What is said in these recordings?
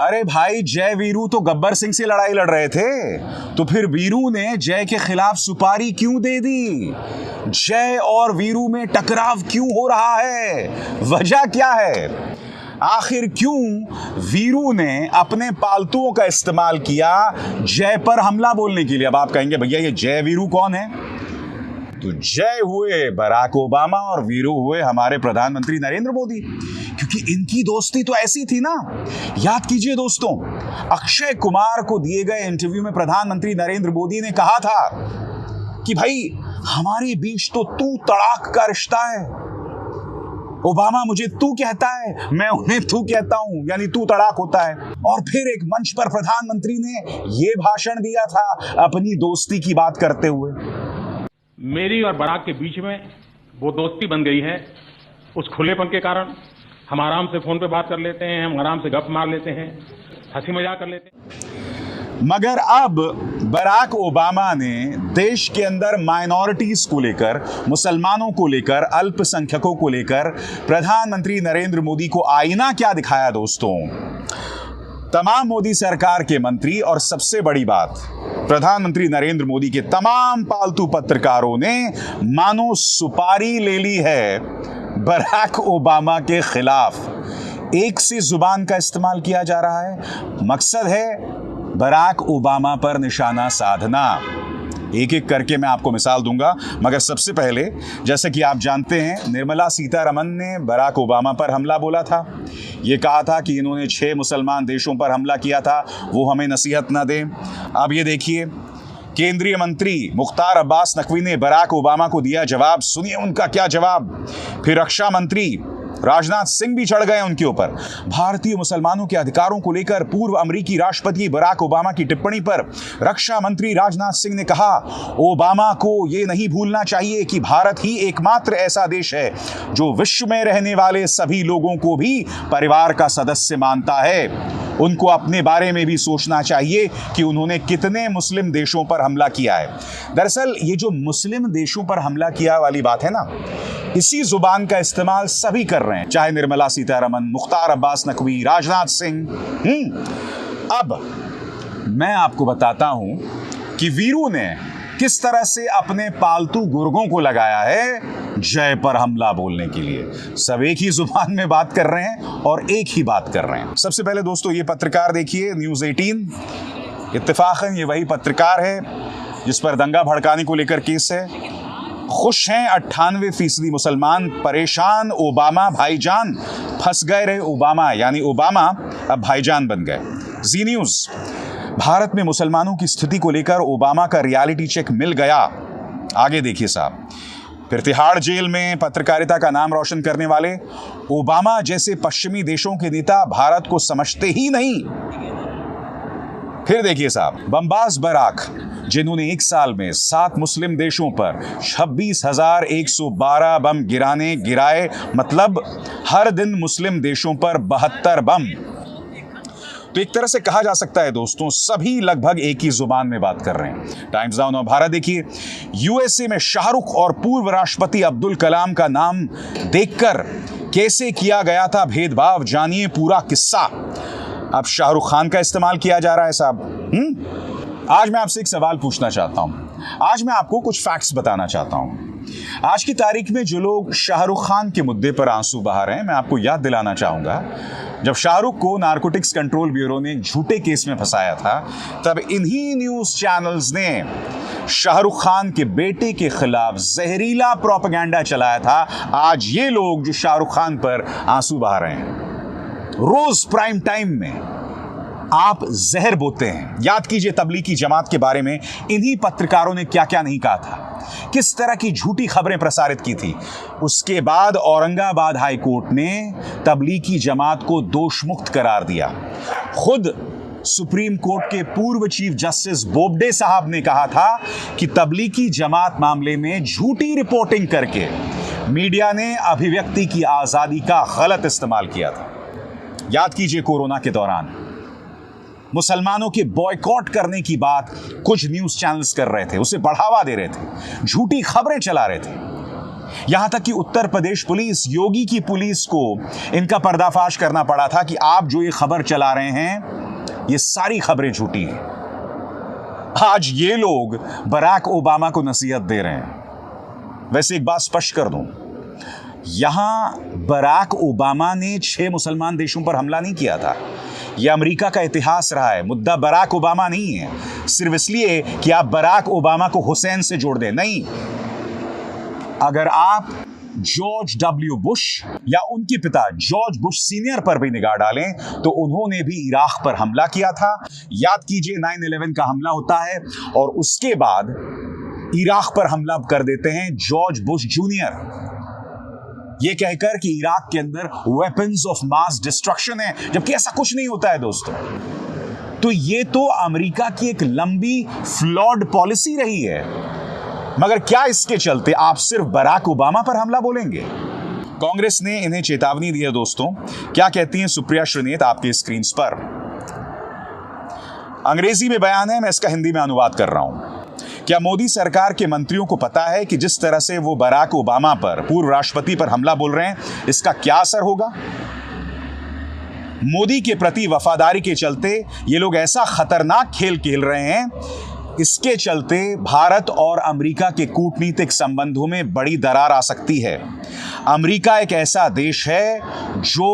अरे भाई, जय वीरू तो गब्बर सिंह से लड़ाई लड़ रहे थे, तो फिर वीरू ने जय के खिलाफ सुपारी क्यों दे दी? जय और वीरू में टकराव क्यों हो रहा है? वजह क्या है? आखिर क्यों वीरू ने अपने पालतुओं का इस्तेमाल किया जय पर हमला बोलने के लिए? अब आप कहेंगे भैया ये जय वीरू कौन है? तो जय हुए बराक ओबामा और वीरू हुए हमारे प्रधानमंत्री नरेंद्र मोदी, क्योंकि इनकी दोस्ती तो ऐसी थी ना। याद कीजिए दोस्तों, अक्षय कुमार को दिए गए इंटरव्यू में प्रधानमंत्री नरेंद्र मोदी ने कहा था कि भाई हमारे बीच तो तू तड़ाक का रिश्ता है। ओबामा मुझे तू कहता है, मैं उन्हें तू कहता हूं, यानी तू तड़ाक होता है। और फिर एक मंच पर प्रधानमंत्री ने यह भाषण दिया था अपनी दोस्ती की बात करते हुए। मेरी और बराक के बीच में वो दोस्ती बन गई है उस खुलेपन के कारण। हम आराम से फोन पे बात कर लेते हैं, हम आराम से गप मार लेते हैं, हंसी मजाक कर लेते हैं। मगर अब बराक ओबामा ने देश के अंदर माइनॉरिटीज को लेकर, मुसलमानों को लेकर, अल्पसंख्यकों को लेकर प्रधानमंत्री नरेंद्र मोदी को आईना क्या दिखाया दोस्तों? तमाम मोदी सरकार के मंत्री और सबसे बड़ी बात प्रधानमंत्री नरेंद्र मोदी के तमाम पालतू पत्रकारों ने मानो सुपारी ले ली है बराक ओबामा के खिलाफ। एक सी जुबान का इस्तेमाल किया जा रहा है, मकसद है बराक ओबामा पर निशाना साधना। एक एक करके मैं आपको मिसाल दूंगा, मगर सबसे पहले, जैसे कि आप जानते हैं, निर्मला सीतारमन ने बराक ओबामा पर हमला बोला था। ये कहा था कि इन्होंने 6 मुसलमान देशों पर हमला किया था, वो हमें नसीहत न दें। अब ये देखिए, केंद्रीय मंत्री मुख्तार अब्बास नकवी ने बराक ओबामा को दिया जवाब। सुनिए उनका क्या जवाब। फिर रक्षा मंत्री राजनाथ सिंह भी चढ़ गए उनके ऊपर। भारतीय मुसलमानों के अधिकारों को लेकर पूर्व अमेरिकी राष्ट्रपति बराक ओबामा की टिप्पणी पर रक्षा मंत्री राजनाथ सिंह ने कहा, ओबामा को यह नहीं भूलना चाहिए कि भारत ही एकमात्र ऐसा देश है जो विश्व में रहने वाले सभी लोगों को भी परिवार का सदस्य मानता है। उनको अपने बारे में भी सोचना चाहिए कि उन्होंने कितने मुस्लिम देशों पर हमला किया है। दरअसल ये जो मुस्लिम देशों पर हमला किया वाली बात है ना, इसी जुबान का इस्तेमाल सभी कर रहे हैं, चाहे निर्मला सीतारमन, मुख्तार अब्बास नकवी, राजनाथ सिंह। अब मैं आपको बताता हूं कि वीरू ने किस तरह से अपने पालतू गुर्गों को लगाया है जय पर हमला बोलने के लिए। सब एक ही जुबान में बात कर रहे हैं और एक ही बात कर रहे हैं। सबसे पहले दोस्तों ये पत्रकार देखिए, न्यूज़ 18। इत्तेफाकन ये वही पत्रकार है जिस पर दंगा भड़काने को लेकर केस है। खुश हैं 98% मुसलमान, परेशान ओबामा भाईजान, फंस गए रहे ओबामा, यानी ओबामा अब भाईजान बन गए। जी न्यूज़, भारत में मुसलमानों की स्थिति को लेकर ओबामा का रियलिटी चेक मिल गया। आगे देखिए साहब। फिर तिहाड़ जेल में पत्रकारिता का नाम रोशन करने वाले ओबामा जैसे पश्चिमी देशों के नेता भारत को समझते ही नहीं। फिर देखिए साहब, बमबाज बराक, जिन्होंने एक साल में 7 मुस्लिम देशों पर 26,112 बम गिराए, मतलब हर दिन मुस्लिम देशों पर 72 बम। तो एक तरह से कहा जा सकता है दोस्तों, सभी लगभग एक ही जुबान में बात कर रहे हैं। टाइम्स नाउ और भारत देखिए, यूएसए में शाहरुख और पूर्व राष्ट्रपति अब्दुल कलाम का नाम देखकर कैसे किया गया था भेदभाव, जानिए पूरा किस्सा। अब शाहरुख खान का इस्तेमाल किया जा रहा है साहब। आज मैं आपसे एक सवाल पूछना चाहता हूं। आज मैं आपको कुछ फैक्ट्स बताना चाहता हूं। आज की तारीख में जो लोग शाहरुख खान के मुद्दे पर आंसू बहा रहे हैं, मैं आपको याद दिलाना चाहूंगा, जब शाहरुख को नारकोटिक्स कंट्रोल ब्यूरो ने झूठे केस में फंसाया था, तब इन्हीं न्यूज चैनल्स ने शाहरुख खान के बेटे के खिलाफ जहरीला प्रोपेगेंडा चलाया था। आज ये लोग जो शाहरुख खान पर आंसू बहा रहे हैं, रोज प्राइम टाइम में आप जहर बोते हैं। याद कीजिए तबलीगी जमात के बारे में इन्हीं पत्रकारों ने क्या क्या नहीं कहा था, किस तरह की झूठी खबरें प्रसारित की थी। उसके बाद औरंगाबाद हाई कोर्ट ने तबलीगी जमात को दोषमुक्त करार दिया। खुद सुप्रीम कोर्ट के पूर्व चीफ जस्टिस बोबडे साहब ने कहा था कि तबलीगी जमात मामले में झूठी रिपोर्टिंग करके मीडिया ने अभिव्यक्ति की आजादी का गलत इस्तेमाल किया था। याद कीजिए कोरोना के दौरान मुसलमानों के बॉयकॉट करने की बात कुछ न्यूज चैनल्स कर रहे थे, उसे बढ़ावा दे रहे थे, झूठी खबरें चला रहे थे। यहां तक कि उत्तर प्रदेश पुलिस, योगी की पुलिस को इनका पर्दाफाश करना पड़ा था कि आप जो ये खबर चला रहे हैं, ये सारी खबरें झूठी हैं। आज ये लोग बराक ओबामा को नसीहत दे रहे हैं। वैसे एक बात स्पष्ट कर दूं, यहां बराक ओबामा ने 6 मुसलमान देशों पर हमला नहीं किया था। यह अमेरिका का इतिहास रहा है। मुद्दा बराक ओबामा नहीं है, सिर्फ इसलिए कि आप बराक ओबामा को हुसैन से जोड़ दें। नहीं, अगर आप जॉर्ज डब्ल्यू बुश या उनके पिता जॉर्ज बुश सीनियर पर भी निगाह डालें तो उन्होंने भी इराक पर हमला किया था। याद कीजिए 9/11 का हमला होता है और उसके बाद इराक पर हमला कर देते हैं जॉर्ज बुश जूनियर, ये कहकर कि इराक के अंदर वेपन्स ऑफ मास डिस्ट्रक्शन है, जबकि ऐसा कुछ नहीं होता है दोस्तों। तो ये तो अमेरिका की एक लंबी फ्लॉड पॉलिसी रही है। मगर क्या इसके चलते आप सिर्फ बराक ओबामा पर हमला बोलेंगे? कांग्रेस ने इन्हें चेतावनी दी है दोस्तों। क्या कहती हैं सुप्रिया श्रीनेत आपके स्क्रीन पर? अंग्रेजी में बयान है, मैं इसका हिंदी में अनुवाद कर रहा हूं। क्या मोदी सरकार के मंत्रियों को पता है कि जिस तरह से वो बराक ओबामा पर, पूर्व राष्ट्रपति पर हमला बोल रहे हैं, इसका क्या असर होगा? मोदी के प्रति वफादारी के चलते ये लोग ऐसा खतरनाक खेल खेल रहे हैं, इसके चलते भारत और अमेरिका के कूटनीतिक संबंधों में बड़ी दरार आ सकती है। अमेरिका एक ऐसा देश है जो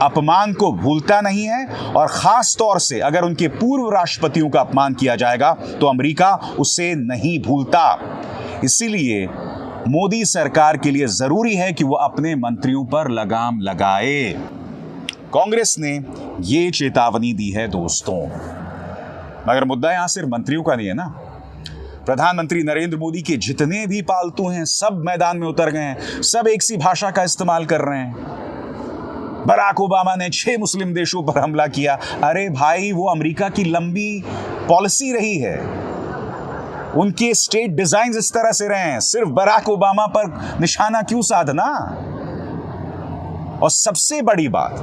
अपमान को भूलता नहीं है और खास तौर से अगर उनके पूर्व राष्ट्रपतियों का अपमान किया जाएगा तो अमेरिका उसे नहीं भूलता। इसीलिए मोदी सरकार के लिए जरूरी है कि वो अपने मंत्रियों पर लगाम लगाए। कांग्रेस ने ये चेतावनी दी है दोस्तों। मगर मुद्दा यहां सिर्फ मंत्रियों का नहीं है ना। प्रधानमंत्री नरेंद्र मोदी के जितने भी पालतू हैं सब मैदान में उतर गए हैं, सब एक सी भाषा का इस्तेमाल कर रहे हैं। बराक ओबामा ने 6 मुस्लिम देशों पर हमला किया। अरे भाई, वो अमेरिका की लंबी पॉलिसी रही है, उनके स्टेट डिजाइन इस तरह से रहे हैं। सिर्फ बराक ओबामा पर निशाना क्यों साधना? और सबसे बड़ी बात,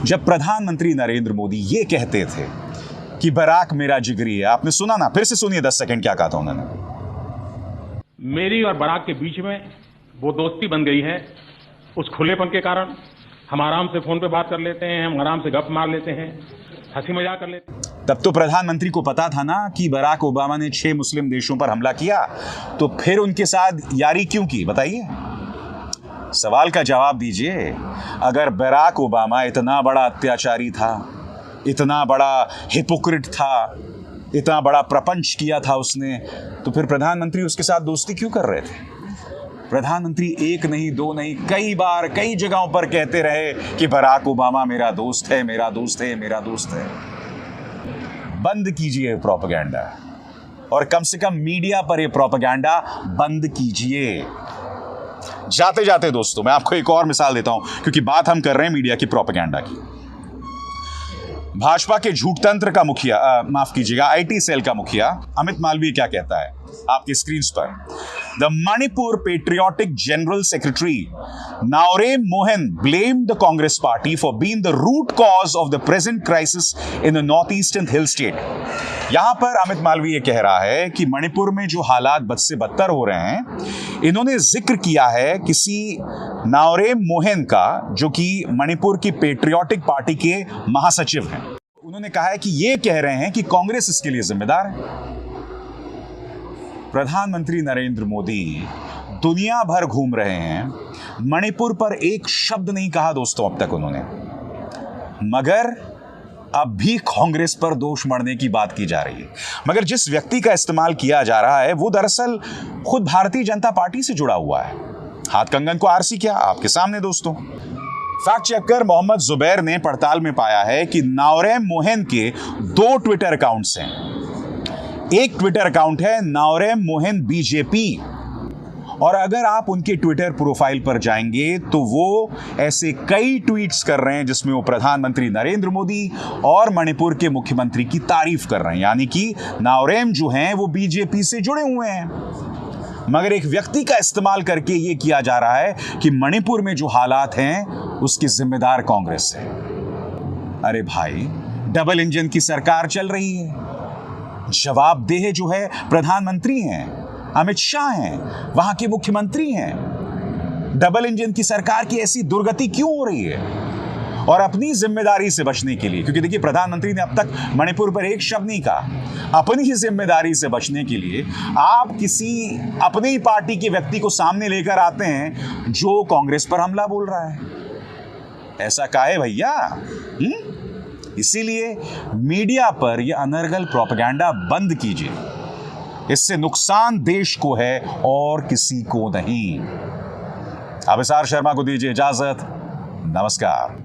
जब प्रधानमंत्री नरेंद्र मोदी ये कहते थे कि बराक मेरा जिगरी है, आपने सुना ना? फिर से सुनिए 10 सेकंड क्या कहा था उन्होंने। मेरी और बराक के बीच में वो दोस्ती बन गई है। उस खुलेपन के कारण हम आराम से फोन पे बात कर लेते हैं, हम आराम से गप मार लेते हैं, हंसी मजाक कर लेते हैं। तब तो प्रधानमंत्री को पता था ना कि बराक ओबामा ने 6 मुस्लिम देशों पर हमला किया, तो फिर उनके साथ यारी क्यों की? बताइए, सवाल का जवाब दीजिए। अगर बराक ओबामा इतना बड़ा अत्याचारी था, इतना बड़ा हिपोक्रेट था, इतना बड़ा प्रपंच किया था उसने, तो फिर प्रधानमंत्री उसके साथ दोस्ती क्यों कर रहे थे? प्रधानमंत्री एक नहीं, दो नहीं, कई बार कई जगहों पर कहते रहे कि बराक ओबामा मेरा दोस्त है, मेरा दोस्त है, मेरा दोस्त है। बंद कीजिए प्रोपेगेंडा, और कम से कम मीडिया पर यह प्रोपेगेंडा बंद कीजिए। जाते जाते दोस्तों मैं आपको एक और मिसाल देता हूं, क्योंकि बात हम कर रहे हैं मीडिया की प्रोपेगेंडा की। भाजपा के झूठ तंत्र का मुखिया, माफ कीजिएगा, आईटी सेल का मुखिया अमित मालवीय क्या कहता है आपकी स्क्रीन पर? The Manipur patriotic general secretary Naorem Mohan blamed the Congress party for being the root cause of the present crisis in the northeastern hill state. यहां पर अमित मालवीय कह रहा है कि मणिपुर में जो हालात बद से बदतर हो रहे हैं, इन्होंने जिक्र किया है किसी नाओरेम मोहन का, जो कि मणिपुर की पेट्रियोटिक पार्टी के महासचिव हैं। उन्होंने कहा है कि ये कह रहे हैं कि कांग्रेस इसके लिए जिम्मेदार है। प्रधानमंत्री नरेंद्र मोदी दुनिया भर घूम रहे हैं, मणिपुर पर एक शब्द नहीं कहा दोस्तों अब तक उन्होंने, मगर अब भी कांग्रेस पर दोष मढ़ने की बात की जा रही है। मगर जिस व्यक्ति का इस्तेमाल किया जा रहा है वो दरअसल खुद भारतीय जनता पार्टी से जुड़ा हुआ है। हाथ कंगन को आरसी क्या? आपके सामने दोस्तों। फैक्ट चेकर मोहम्मद जुबैर ने पड़ताल में पाया है कि नाओरेम मोहन के 2 ट्विटर अकाउंट्स हैं। एक ट्विटर अकाउंट है नाओरेम मोहन बीजेपी, और अगर आप उनके ट्विटर प्रोफाइल पर जाएंगे तो वो ऐसे कई ट्वीट्स कर रहे हैं जिसमें वो प्रधानमंत्री नरेंद्र मोदी और मणिपुर के मुख्यमंत्री की तारीफ कर रहे हैं, यानी कि नाओरेम जो हैं वो बीजेपी से जुड़े हुए हैं। मगर एक व्यक्ति का इस्तेमाल करके ये किया जा रहा है कि मणिपुर में जो हालात हैं उसकी जिम्मेदार कांग्रेस है। अरे भाई, डबल इंजन की सरकार चल रही है, जवाबदेह जो है प्रधानमंत्री हैं, अमित शाह हैं, वहां के मुख्यमंत्री हैं। डबल इंजन की सरकार की ऐसी दुर्गति क्यों हो रही है? और अपनी जिम्मेदारी से बचने के लिए, क्योंकि देखिए प्रधानमंत्री ने अब तक मणिपुर पर एक शब्द नहीं कहा, अपनी ही जिम्मेदारी से बचने के लिए आप किसी अपनी पार्टी के व्यक्ति को सामने लेकर आते हैं जो कांग्रेस पर हमला बोल रहा है। ऐसा काहे भैया? इसीलिए मीडिया पर यह अनर्गल प्रोपेगेंडा बंद कीजिए। इससे नुकसान देश को है और किसी को नहीं। अभिसार शर्मा को दीजिए इजाजत। नमस्कार।